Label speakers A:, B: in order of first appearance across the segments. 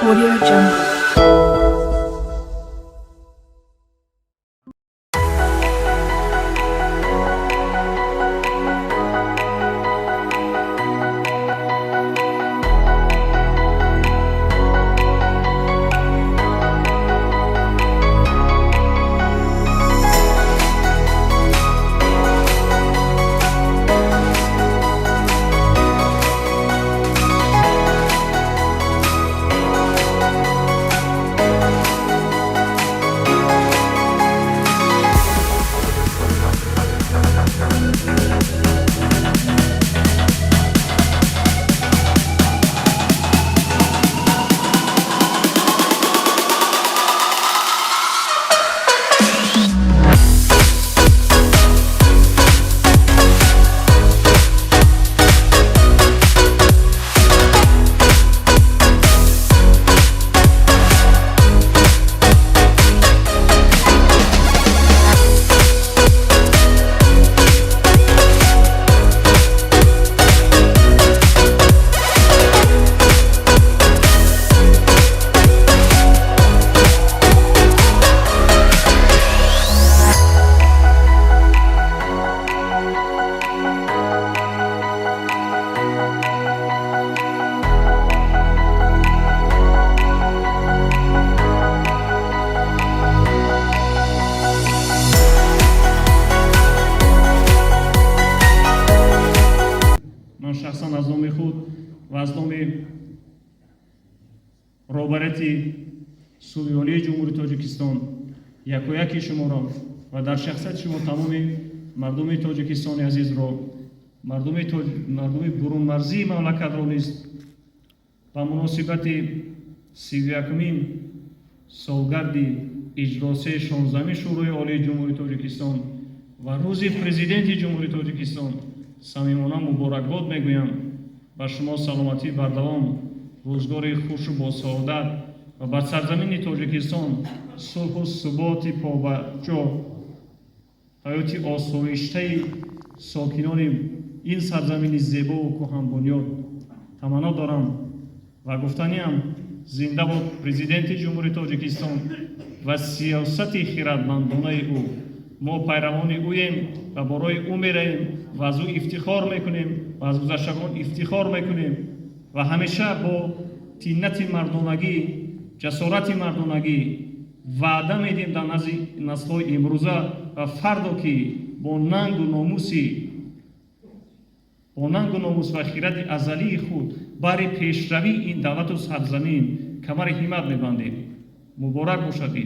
A: Audio Jungle.
B: من شخصا از نام خود و از نام رهبرت صهیونی جمهوری تاجیکستان یکی شما را و در شخصیت شما تمام مردم تاجیکستان عزیز را مردم برون مرزی مملکت را نیز با مناسبت 31مین سالگرد اجلاس 16 شورای عالی جمهوری تاجیکستان و روز پرزیدنت جمهوری تاجیکستان صمیمانه مبارکباد میگویم. بر شما سلامتی بردوام، روزگار خوش و با سعادت و بر سرزمین تاجیکستان صلح و ثبات پابرجا حیات آسایشته ساکنان این سرزمین زیبا و کهن بنیاد تمنا دارم و گفتنیم زنده باد پرزیدنت جمهوری تاجیکستان و سیاست خردمندانه او. ما پیروان اویم و برای او میریم و از او افتخار میکنیم و از گذشتگان افتخار میکنیم و همیشه با طینت مردانگی، جسارت مردانگی وعده میدیم در نزد نسل‌های امروزه و فردا که با ننگ و ناموس و خیرت ازلی خود برای پیشروی این دولت و سرزمین کمر همت میبندیم. مبارک باشد.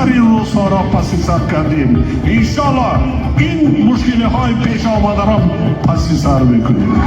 A: بیشتری روزها را پس سر کردیم. انشالله این مشکل های پیش آمده را پس سر میکنیم.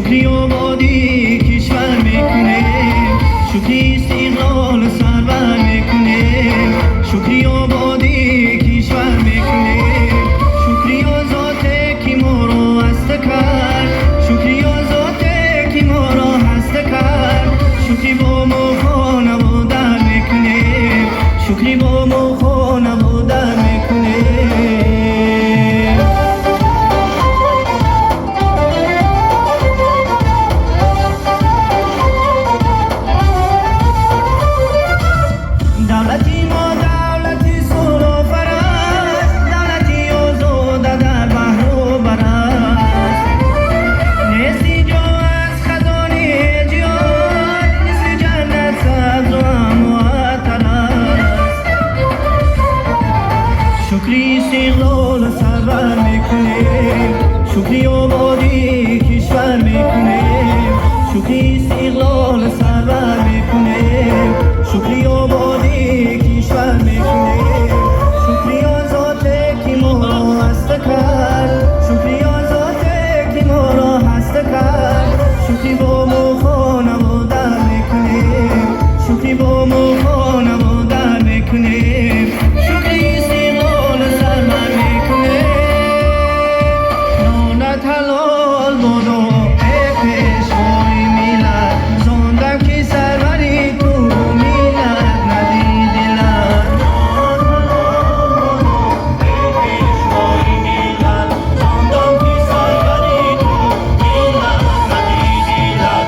C: شکری آبادی کشور میکنه شکری استقلال سرور میکنه شکری آبادی کشور میکنه شکری آزاده که ما رو هست کرد شکری آزاده که ما رو هست کرد شکری با ما خانواده میکنه شکری با ما خانواده میکنه دولتی ما دولتی سلوفر است دولتی آزاده در بحر و بر است نیستی جا از خزانه جهان نیستی جنت سبز و معطر است شکری استقلال سرور میکنه شکری آبادی کشور میکنه شکری استقلال سرور میکنه شکری آبادی کشور میکنه شکری آزاده که ما را هست کرد شکری آزاده که ما را هست کرد شکری با ما خانواده میکنه شکری با ما خانواده میکنه شکری استقلال سرور میکنه نانت حلال بودو ای پیشوای میلاد زندم که سروری تو میلاد ندیدی لد پیشوای میلاد زندم که سروری تو میلاد ندیدی لد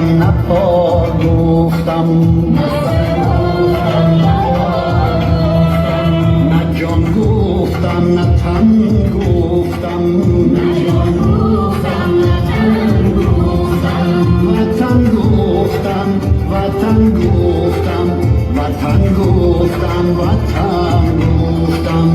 D: گفتم نه پا گفتم نه جان گفتم نه تن گفتم وطن گفتم وطن گفتم وطن گفتم وطن گفتم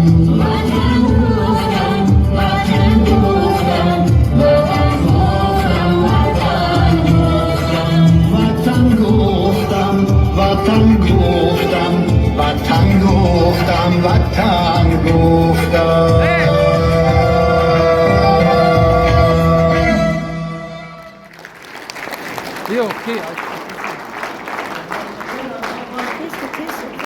D: وطن گفتم وطن گفتم وطن گفتم وطن گفتم
E: Io, chi?